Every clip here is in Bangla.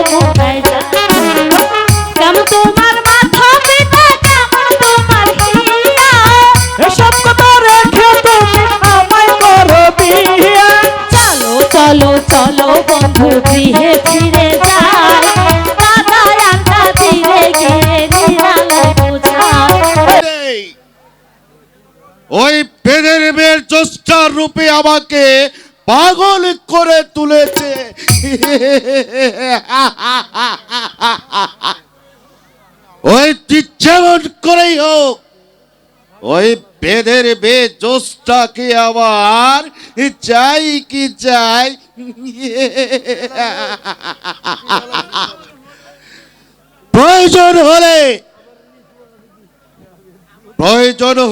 যমুনায় যায় কেমন তোমার মাথা পিতা কেমন তোমার হিয়া এসব কথা রেখে তুমি আমায় করো বিয়ে। চলো চলো চলো বন্ধু গৃহে ফিরে যায় বাধায় আড্ডা ধীরে গিয়ে নিরালায় বোঝায় ওই বেদের মেয়ের জ্যোষ্ঠার রূপে আমাকে পাগল করে তুলেছে। ওই যেমন করেই হোক ওই বেদের মেয়ে জ্যোষ্ঠাকে আবার চাই কি চাই। প্রয়োজন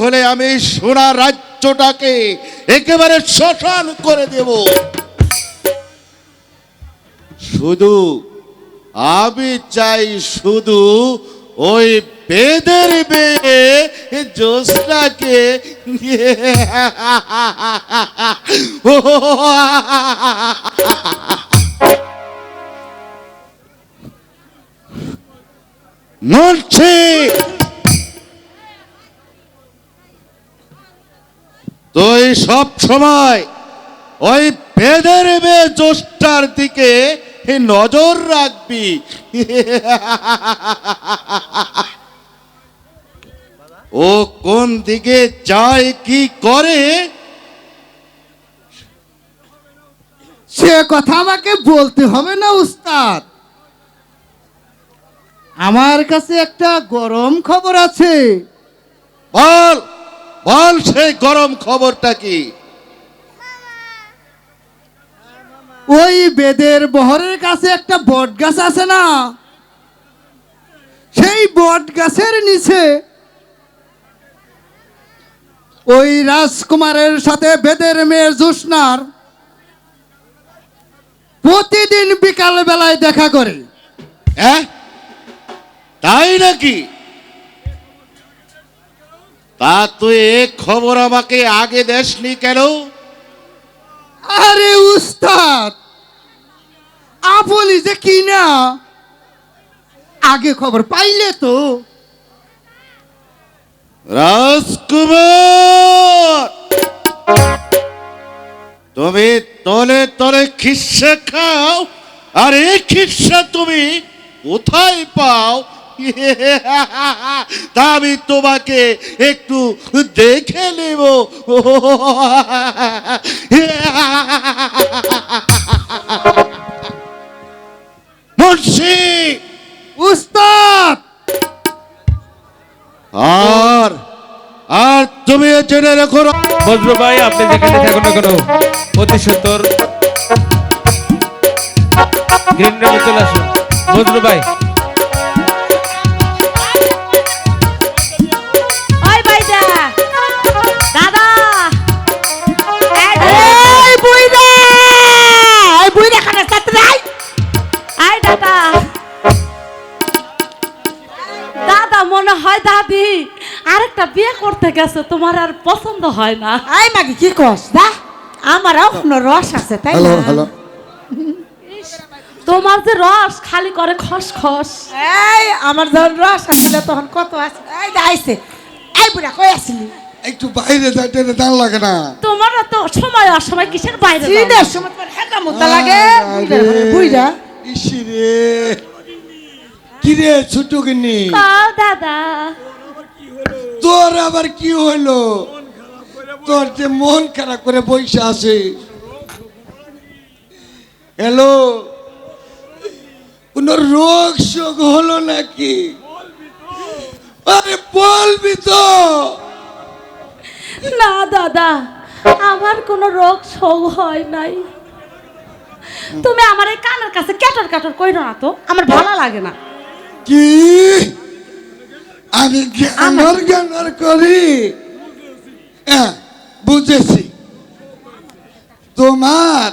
হলে আমি সোনা রাজ্যটাকে একেবারে শ্মশান করে দেব। শুধু আমি চাই শুধু ওই বেদের মেয়ে জ্যোৎস্নাকে মরছে। তুই সব সময় ওই বেদের মেয়ে জ্যোষ্ঠার দিকে নজর রাখবি। ও কোন দিকে যায় কি করে সে কথা আমাকে বলতে হবে না উস্তাদ। আমার কাছে একটা গরম খবর আছে। বল বল সেই গরম খবরটা কি? ওই বেদের বহরের কাছে একটা বট গাছ আছে না, সেই বট গাছের নিচে ওই রাজকুমারের সাথে বেদের মেয়ের জ্যোৎস্নার প্রতিদিন বিকাল বেলায় দেখা করে। হ্যাঁ তাই নাকি? তা তুই এ খবর আমাকে আগে দেসনি কেন? আরে উস্তাদ, আপনি যে কি না আগে খবর পাইলে তো। রাজকুমার, তুমি তলে তলে খিস্সা খাও, আর এই খিস্সা তুমি কোথায় পাও তা আমি তোমাকে একটু দেখে নেব। মুন্সি উস্তাদ, আর আর তুমি জেনে রেখো বজরু ভাই, আপনি যেখানে থাকুন না কেন অতি সত্তর গ্রিন রুমে চলে আসুন। বজরু ভাই, ওই ভাইদা দাদা এই বুইদা, এই বুইদা খানা সাথে নাই। আই দাদা দাদা মনে হয় দাদি আরেকটা বিয়ে করতে গেছে, তোমার আর পছন্দ হয় না। আই মাগি কি কস দা, আমার এখনো রস আছে তাই না? হ্যালো। তোমার যে রস খালি করে খসখস। এই আমার যখন রস আসলে তখন কত আছে। এই দা আইছে, এই বুড়া কই আসলি? একটু বাইরে যাইতে দাম লাগে না? তোমার তো সময় অসময় কিসের বাইরে যাও? সিনের সময় তোর হেঁকা মুতা লাগে বুইড়া। ইসিরে কিরে ছোট গিন্নি, কও দাদা। তোর আবার কি হইলো? তোর যে মন খারাপ করে বইসা আছে। হ্যালো, কোন রোগ শোক হলো নাকি? আরে বলবি তো। না দাদা, আমার কোনো রোগ শোক হয় নাই। তুমি আমার এই কানের কাছে ক্যাটর ক্যাটর কইরো না তো, আমার ভালো লাগে না। কি আমি জ্ঞানর করি? বুঝেছি, তোমার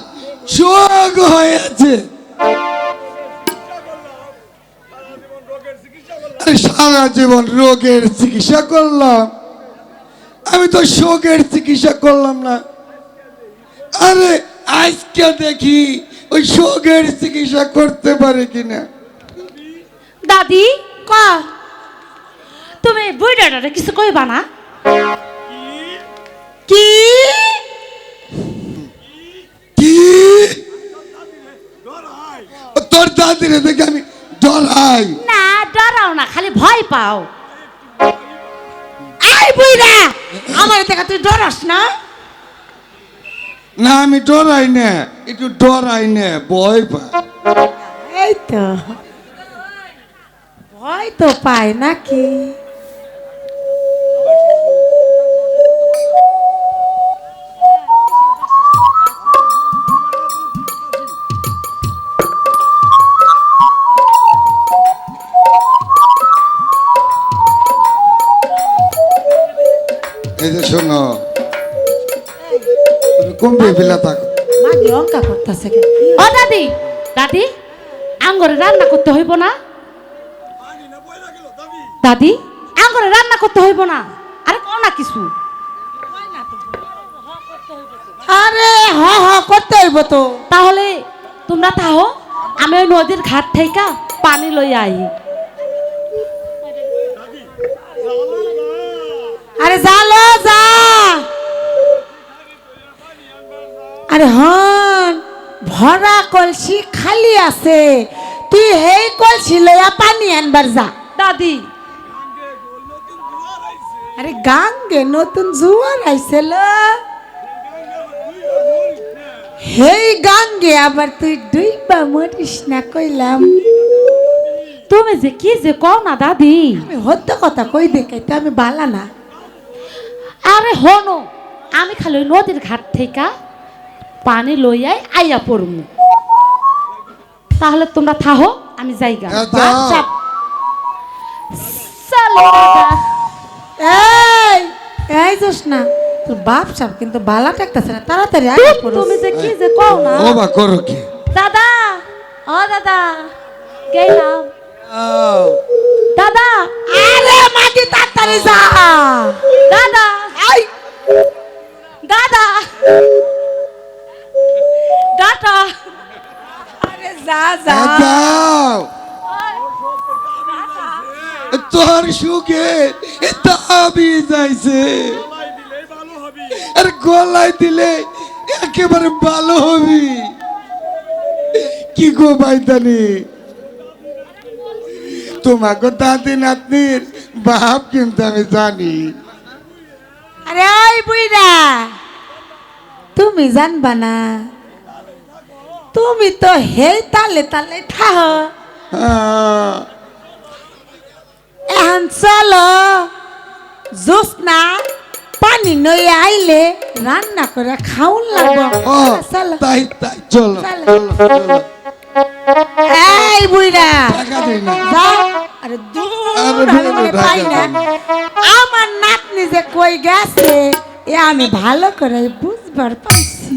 চোখ হয়েছে। সারা জীবন রোগের চিকিৎসা করলাম, আমি তো শোকের চিকিৎসা করলাম না। আরে আজকে দেখি ওই শোকের চিকিৎসা করতে পারে কিনা। দাদি ক তুমি বুড়াটারে কিছু কইবা না? কি কি তোর দাদিরে দেখে আমি ডরাই? না ডরাও না, খালি ভয় পাও। এই বুইরা আমার থেকে তুই ডরাস না? না আমি ডরাই না, একটু ডরাই না, ভয় পাই। এই তো ভয় তো পায় নাকি? এই যে শোনো, তুমি কমবে ফেলা থাকো। মাগি অঙ্কা করতেছে কে? ও দাদি, দাদি আঙ্গরে রান্না করতে হইব না? দাদি আঙ্গরে রান্না করতে হইব না? আরে কও না কিছু। আরে হ হ করতে হইব তো। তাহলে তোমরা থাও, আমি ওই নদীর ঘাট থেকে পানি লই আই। আরে জালো যা। আরে হন ভরা কলসি খালি আছে, তুই হেই কলসি লইয়া পানি আনবার যা। দাদি আরে গাঙ্গে নতুন জোয়ার আইছিল, হেই গাঙ্গে আবার তুই ডুইবা মরিস না কইলাম। তুমি যে কি যে কও না দাদি। আমি হত্যা কথা কই দেখে তো আমি বালা না। আরে হনো, আমি খালি ওই নদীর ঘাট থেকে পানি লইয়াই আইয়া পড়মু। তাহলে তোমরা থাহো, আমি যাইগা। যাও। চলো দাদা। এই এই যাস না, তোর বাপ সাপ কিন্তু বালা টেকতেছে না, তাড়াতাড়ি আগে পড়ো। তুমি যে কি যে কও না ও বা করো কি? দাদা। ও দাদা গেলাম দাদা। আরে মাটি তাড়াতাড়ি যা। দাদা এই দাদা দাদা। আরে যা যা। যাও, তোর সুখে দাবি যাইছে, আর গলায় দিলে একেবারে ভালো হবি। কি গো ভাইদানি, তোমাকে দাদি নাতনির বাপ কিন্তু আমি জানি। আরে ওই বুইরা তুমি জানবা না, তুমি তো হেই তালে তালে ঠাহ। এখন চলো জোসনা পানি নই আইলে রান্না করে খাউন লাগবো। ও চলো তাই তাই, চলো চলো। চলো চলো। এই বুইরা টাকা দেই না। যাও। আরে দূর আরে আমি দূর, পাই না। আমার নাতনি যে কই গেছে এ আমি ভালো করে বুঝবার পারছি।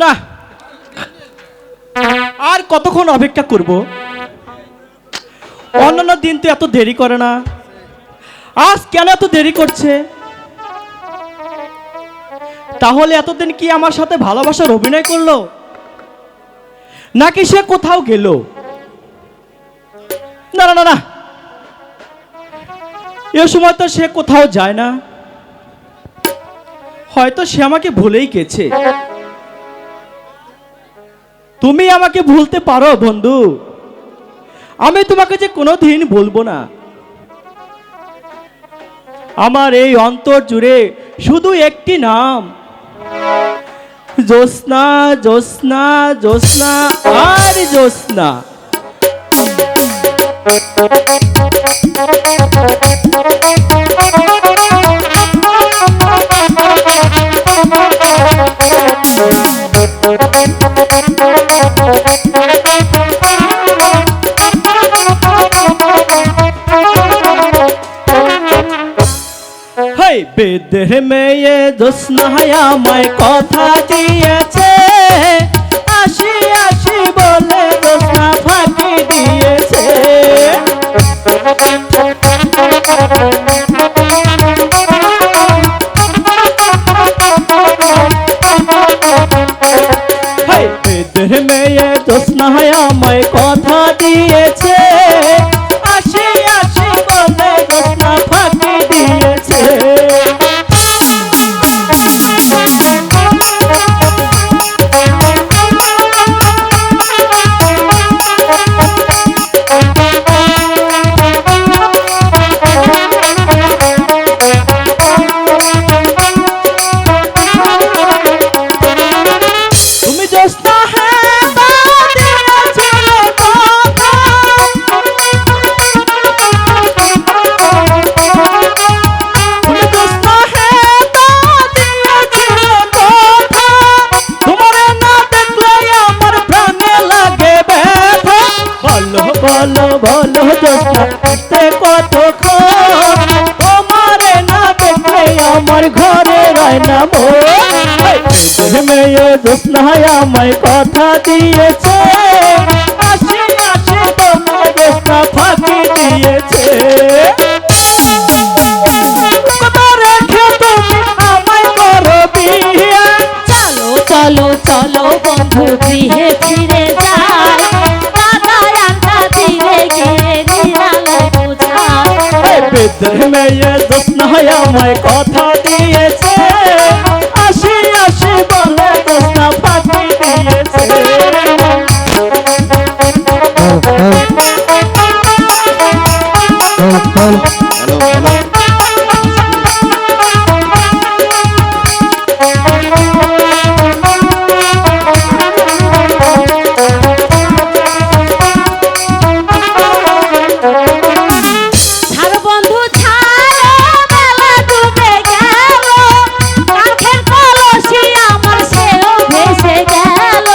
না আর কতক্ষণ অপেক্ষা করব? অন্যান্য দিন তো এত দেরি করে না, আজ কেন এত দেরি করছে? তাহলে এতদিন কি আমার সাথে ভালোবাসার অভিনয় করলো, নাকি সে কোথাও গেল? না না না না, এ সময় তো সে কোথাও যায় না, হয়তো সে আমাকে ভুলেই গেছে। তুমি আমাকে ভুলতে পারো বন্ধু, আমি তোমাকে যে কোনোদিন বলবো না। আমার এই অন্তর জুড়ে শুধু একটি নাম, জ্যোৎস্না জ্যোৎস্না জ্যোৎস্না আর জ্যোৎস্না। হাই বেদের মেয়ে জ্যোৎস্না আমায় কথা দিয়েছে, আসি আসি বলে জ্যোৎস্না ফাঁকি দিয়েছে। হাই বেদের মেয়ে জ্যোৎস্না আমায় কথা দিয়েছে, আসি আসি বলে জ্যোৎস্না ফাঁকি দিয়েছে। তুমি জ্যোৎস্না হ্যাঁ তা দিয়েছিলে কথা, তুমি জ্যোৎস্না হ্যাঁ তা দিয়েছিলে কথা, তোমারে না দেখলে আমার প্রাণে লাগে ব্যথা। বলো বলো বলো জ্যোৎস্না আসতে কতক্ষণ, তোমারে না দেখলে আমার ঘরে রয় না মন। মেয়ে জ্যোৎস্না আমায় কথা দিয়েছে, আসি আসি বলে জ্যোৎস্না ফাঁকি দিয়েছে। কথা রেখে তুমি আমায় করো বিয়ে, চলো চলো চলো বন্ধু গৃহে ফিরে যাই, দাদা আন্টা দিলে গিয়ে নিরালায় বোঝাই। বেদের মেয়ে জ্যোৎস্না আমায় কথা দিয়েছে, আসি আসি বলে জ্যোৎস্না ফাঁকি দিয়েছে। হ্যালো হ্যালো ছাড়ো বন্ধু ছাড়ো, বেলা ডুবে গেল, কাঠের কলসি আমার সেও ভেসে গেল।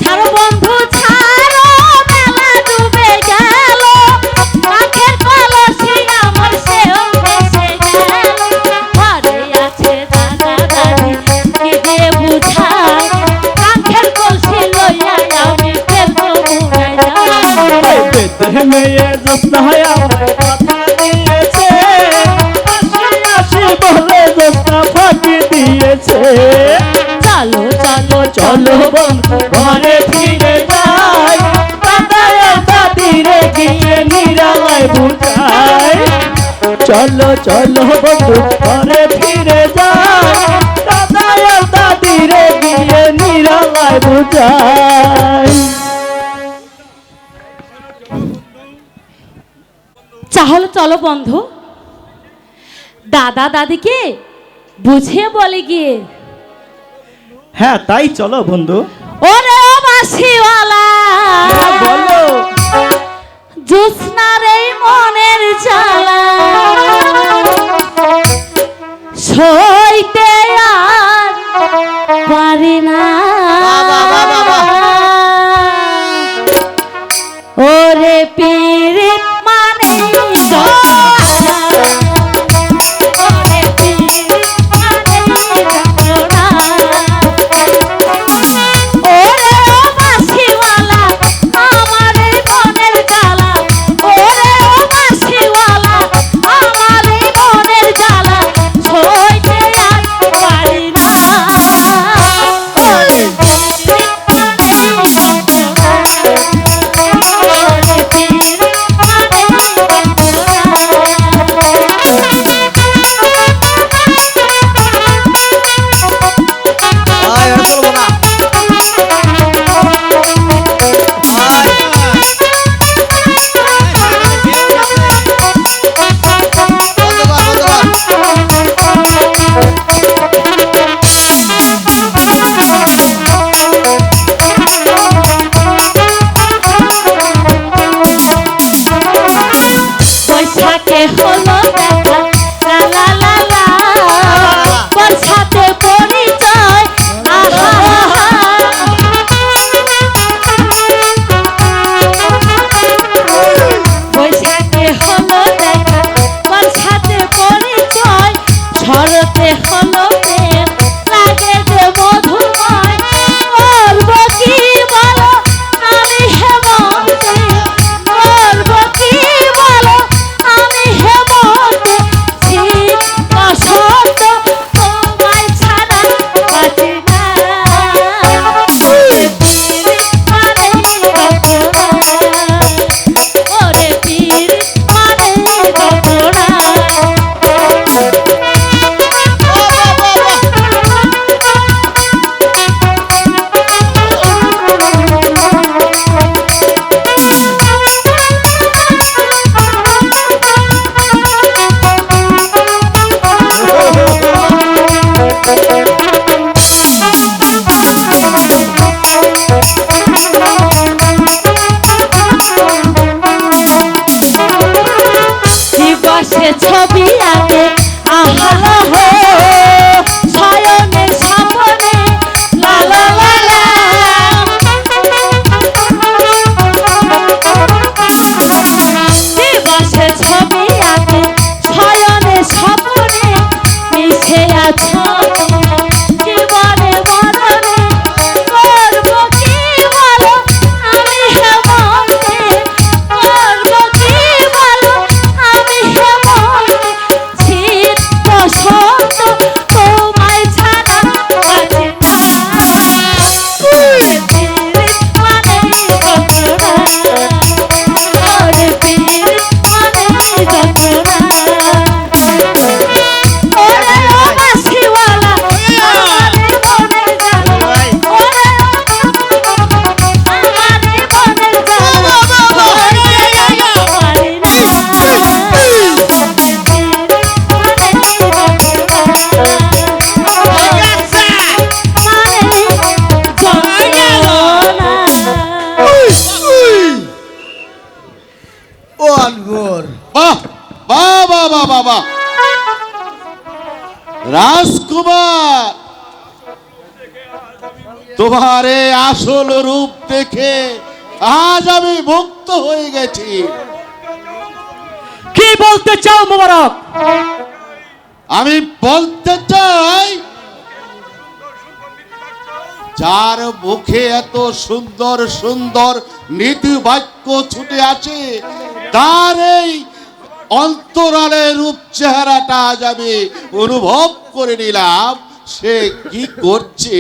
ছাড়ো বন্ধু ছাড়ো, বেলা ডুবে গেল, কাঠের কলসি আমার সেও ভেসে গেল। ঘরে আছে দাদা দাদি কি দিয়ে বুঝাই, কাঠের কলসি লইয়া আমি ফেলবো মুড়াই যাই। বেদের মেয়ে জ্যোৎস্না আমায় কথা দিয়েছে, আসি আসি বলে জ্যোৎস্না ফাঁকি দিয়েছে। চলো চলো চলো বন্ধু ঘরে ফিরে যাই, দাদা দাদিরে গিয়ে নিরালায় বুঝাই। চলো চলো বন্ধু ঘরে ফিরে যাই, দাদা দাদিরে গিয়ে নিরালায় বুঝাই। তাহলে চলো বন্ধু দাদা দাদিকে বুঝিয়ে বলে গিয়ে। হ্যাঁ তাই চলো বন্ধু। ওরে ও বাঁশিওয়ালা, বলো জ্যোৎস্নার এই মনের জ্বালা সইতে আর পারি না। ওরে পীড়িত মানে জ্বালা, ওরে পীড়িত মানে যন্ত্রণা। ওরে ও বাঁশিওয়ালা, আমার এই মনের জ্বালা, ওরে ও বাঁশিওয়ালা, আমার এই মনের জ্বালা সইতে আর পারি না। ওরে পীড়িত মানে যন্ত্রণা, ওরে পীড়িত মানে হলো দেখা লা লা লা লা বর্ষাতে পরিচয় আহা বৈশাখে হলো দেখা বর্ষাতে পরিচয় শরতে হলো প্রেম লাগে যে মধুময় বলবো কি বলো আমি হেমন্তে বলবো কি বলো আমি হেমন্তে শীত বসন্ত তোমায় ছাড়া বাঁচি না ওরে পীর মানে রতনা দিবসে ছবি আঁকে আহা হো শয়নের সামনে লা লা লা লা দিবসে ছবি আঁকে শয়নের সামনে মিশে আছো জীবনে মরণে করবো কি বলো আমি হেমন্তে করবো কি বলো আমি হেমন্তে শীত বসন্ত তোমায় ছাড়া বাঁচি না ওরে পীর মানে রতনা ওরে পীর মানে রতনা ওরে ও বাঁশিওয়ালা আমারে মনে জানো ওরে আমারে মনে জানো ওরে পারি না ও আনগর বাহ বাহ বাহ বাহ বাহ বাহ রাজকুমার তোমার এই আসল রূপ দেখে আজ আমি মুক্ত হয়ে গেছি। কি বলতে চাও মোবারক? আমি বলতে চাই যার মুখে এত সুন্দর সুন্দর নীতি বাক্য ছুটে আছে তার এই অন্তরালের রূপ চেহারাটা আজ আমি অনুভব করে নিলাম সে কি করছে।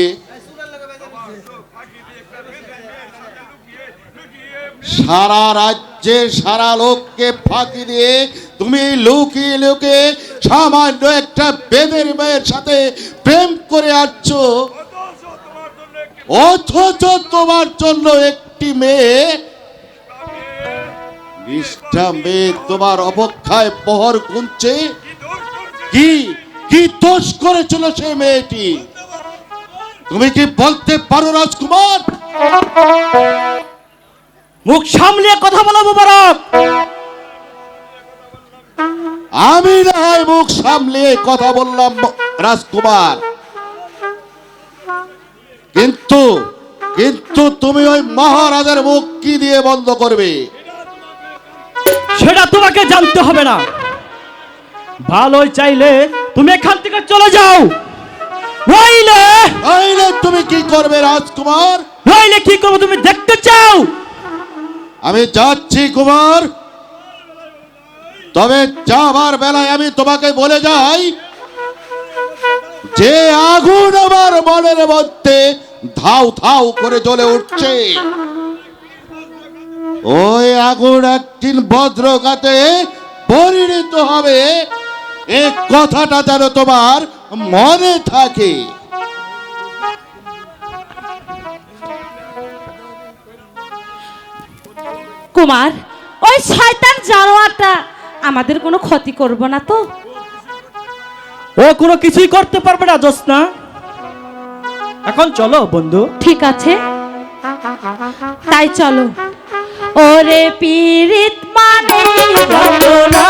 সারা রাজ্যে সারা লোককে ফাঁকি দিয়ে তুমি লুকিয়ে লুকিয়ে সামান্য একটা বেদের মেয়ের সাথে প্রেম করে আসছো, অথচ তোমার জন্য একটি মেয়ে নিষ্ঠা মেয়ে তোমার অপেক্ষায় পহর গুনছে। কি কি দোষ করেছিল সেই মেয়েটি তুমি কি বলতে পারো রাজকুমার? মুখ সামলিয়ে কথা বলো মোবারক। আমি না হয় মুখ সামলিয়ে কথা বললাম রাজকুমার, কিন্তু কিন্তু তুমি ওই মহারাজার মুখ কি দিয়ে বন্ধ করবে সেটা তোমাকে জানতে হবে না। ভালোই চাইলে তুমি এখান থেকে চলে যাও, নইলে তাইলে তুমি কি করবে রাজকুমার? নইলে কি করবো তুমি দেখতে চাও? আমি যাচ্ছি কুমার, তবে যাবার বেলায় আমি তোমাকে বলে যাই যে আগুন আমার মনের মধ্যে ধাউ ধাউ করে জ্বলে উঠছে, ওই আগুন একদিন বজ্রঘাতে পরিণত হবে, এই কথাটা যেন তোমার মনে থাকে। কুমার, ওই শয়তান জানোয়ারটা আমাদের কোনো ক্ষতি করবে না তো? ও কোনো কিছুই করতে পারবে না জোৎস্না। এখন চলো বন্ধু। ঠিক আছে, তাই চলো। ওরে পীড়িত মানে রতনা।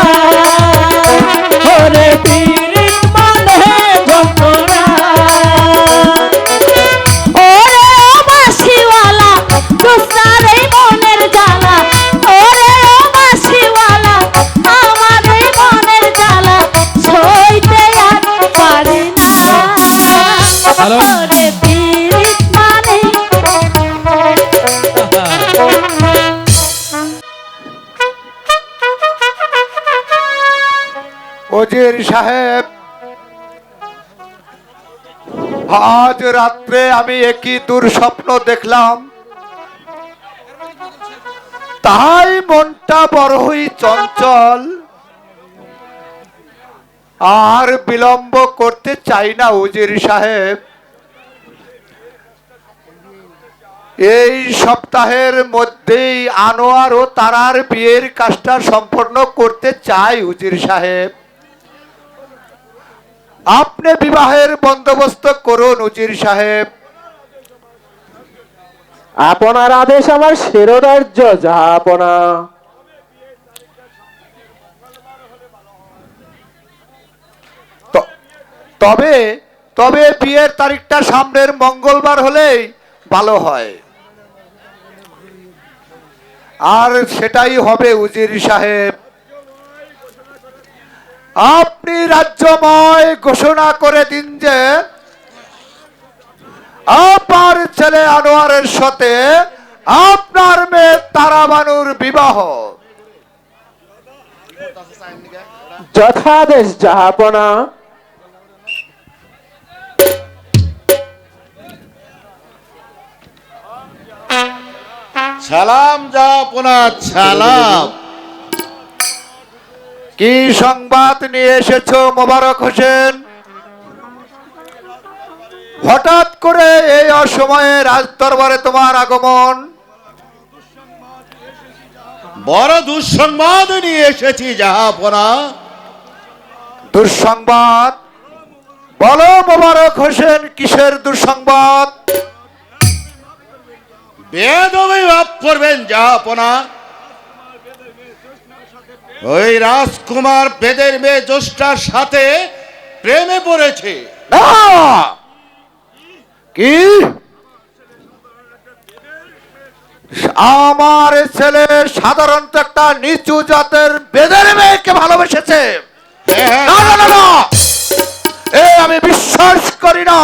উজির সাহেব, আজ রাত্রে আমি একই দুঃস্বপ্ন দেখলাম, তাই মনটা বড়ই চঞ্চল। আর বিলম্ব করতে চাই না উজির সাহেব, এই সপ্তাহের মধ্যেই আনোয়ার ও তারার বিয়ের কাজটা সম্পন্ন করতে চাই উজির সাহেব। আপনি বিবাহের বন্দোবস্ত করুন উজির সাহেব। আপনার আদেশ আমার শিরোধার্য জাহাপনা। তবে তবে বিয়ের তারিখটা সামনের মঙ্গলবার হলেই ভালো হয়। আর সেটাই হবে উজির সাহেব। আপনি রাজ্যময় ঘোষণা করে দিন যে আপনার ছেলে আনোয়ারের সাথে আপনার মেয়ে তারাবানুর বিবাহ। যথাদেশ জাহাপনা। সালাম জাহাপনা, সালাম। কি সংবাদ নিয়ে এসেছো মোবারক হোসেন? হঠাৎ করে এই অসময়ে রাজদরবারে তোমার আগমন? বড় দুঃসংবাদ নিয়ে এসেছি জাহাপনা। দুঃসংবাদ? বলো মোবারক হোসেন, কিসের দুঃসংবাদ? বেদবি মাফ করবেন জাহাপনা, ওই রাজকুমার বেদের মেয়ে জ্যেষ্ঠার সাথে প্রেমে পড়েছে। না! কি? আমার ছেলে সাধারণত একটা নিচু জাতের বেদের মেয়েকে ভালোবেসেছে? না না না না, আমি বিশ্বাস করি না।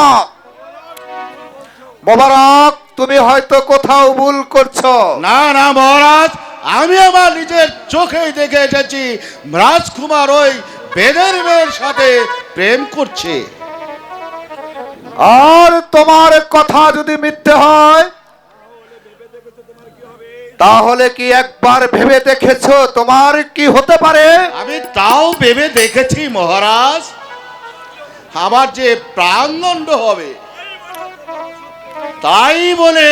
মোবারক, তুমি হয়তো কোথাও ভুল করছো। না না মহারাজ, আমি আমার নিজের চোখেই দেখে এসেছি রাজকুমার ওই বেদের মেয়ের সাথে প্রেম করছে। আর তোমার কথা যদি মিথ্যে হয়, তাহলে কি একবার ভেবে দেখেছো তোমার কি হতে পারে? আমি তাও ভেবে দেখেছি মহারাজ, আমার যে প্রাণদণ্ড হবে। তাই বলে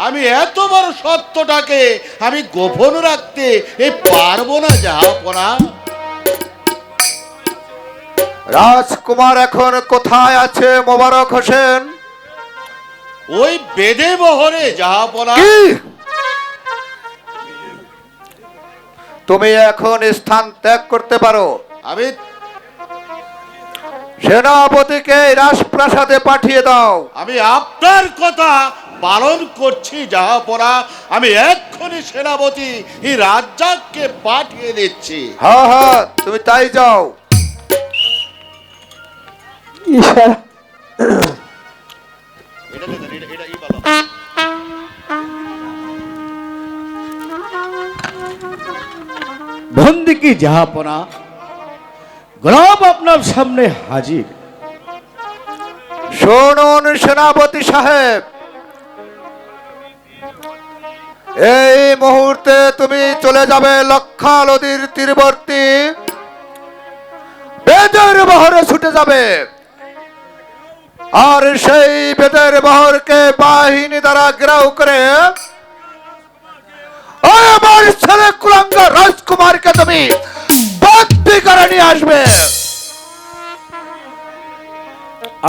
আমি এত বড় সত্যটাকে আমি গোপন রাখতে পারবো না জাহাপনা। রাজকুমার এখন কোথায় আছে মোবারক হোসেন? ওই বেদে বহরে জাহাপনা। কি? তুমি এখন স্থান ত্যাগ করতে পারো। আমি সেনাপতিকে রাজপ্রাসাদে পাঠিয়ে দাও। আমি আপনার কথা পালন করছি জাহাপনা। আমি এক্ষুনি সেনাপতি রাজ্জাককে পাঠিয়ে দিচ্ছি। হ্যাঁ হ্যাঁ, তুমি তাই যাও। ইশারা বন্দি কি জাহাপনা, গোলাপ আপনার সামনে হাজির। শুনুন সেনাপতি সাহেব, এই মুহূর্তে তুমি চলে যাবে লক্ষা নদীর তীরবর্তী বেদের বহরে ছুটে যাবে। আর সেই বেদের বহরকে বাহিনী দ্বারা ঘেরাও করে আমার ছেলে কুলাঙ্গা রাজকুমারকে তুমি বন্দি করে নিয়ে আসবে।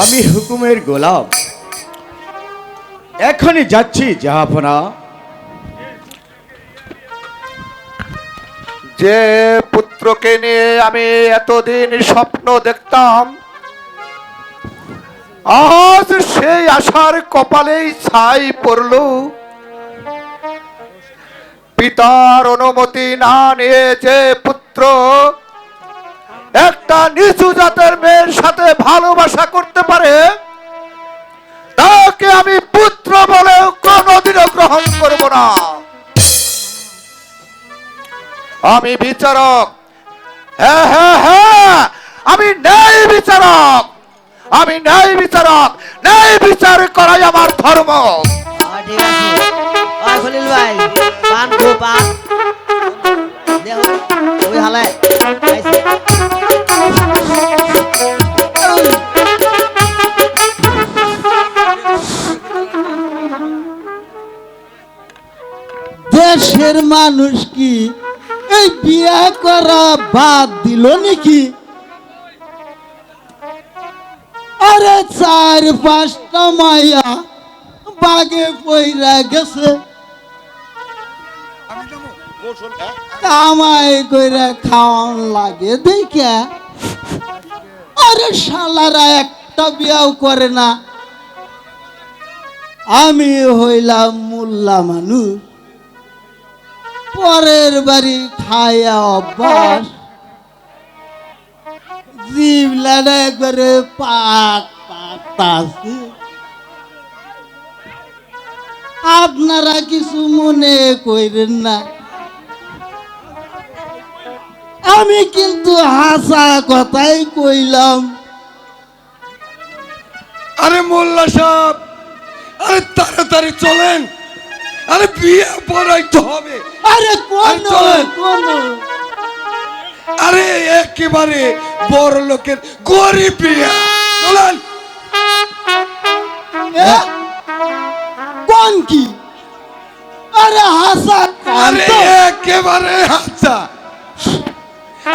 আমি হুকুমের গোলাম, এখনই যাচ্ছি জাহাপনা। যে পুত্রকে নিয়ে আমি এতদিন স্বপ্ন দেখতাম, আজ সেই আশার কপালেই ছাই পড়ল। পিতার অনুমতি না নিয়ে যে পুত্র একটা নিচু জাতের মেয়ের সাথে ভালোবাসা করতে পারে, তাকে আমি পুত্র বলেও কোনোদিনও গ্রহণ করব না। আমি বিচারক, হ্যাঁ হ্যাঁ হ্যাঁ, আমি ন্যায় বিচারক, আমি ন্যায় বিচারক, ন্যায় বিচার করাই আমার ধর্ম। ঠিক আছে ওই খলিল ভাই পান খো পান দেখো ওই হালায় আইছে দেশের মানুষ কি এই বিয়ে করা বাদ দিল নাকি? আরে 4-5টা মাইয়া বাগে পইরা গেছে, কামাই কইরা খাওয়ান লাগে দেখে। আরে শালারা একটা বিয়াও করে না। আমি হইলাম মোল্লা মানুষ, পরের বাড়ি খায়া অভ্যাস, জিবলাটা একবারে পাক আছে। আপনারা কিছু মনে কইরেন না, আমি কিন্তু হাসা কথাই কইলাম। আরে মোল্লা সাহেব, আরে তাড়াতাড়ি চলেন, আরে বিয়ে পড়াইতে হবে। আরে কোন চলেন। কোন আরে একেবারে বড় লোকের গরিব বিয়ে, চলেন। কোন কি? আরে হাসা আরে একেবারে হাসা,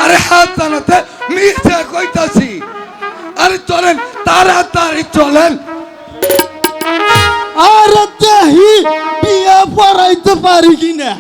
আরে হাসা না তো মিথ্যা কইতাছি। আরে চলেন, তাড়াতাড়ি চলেন। আরে দেহি বিয়ে পড়াইতে পারি কিনা।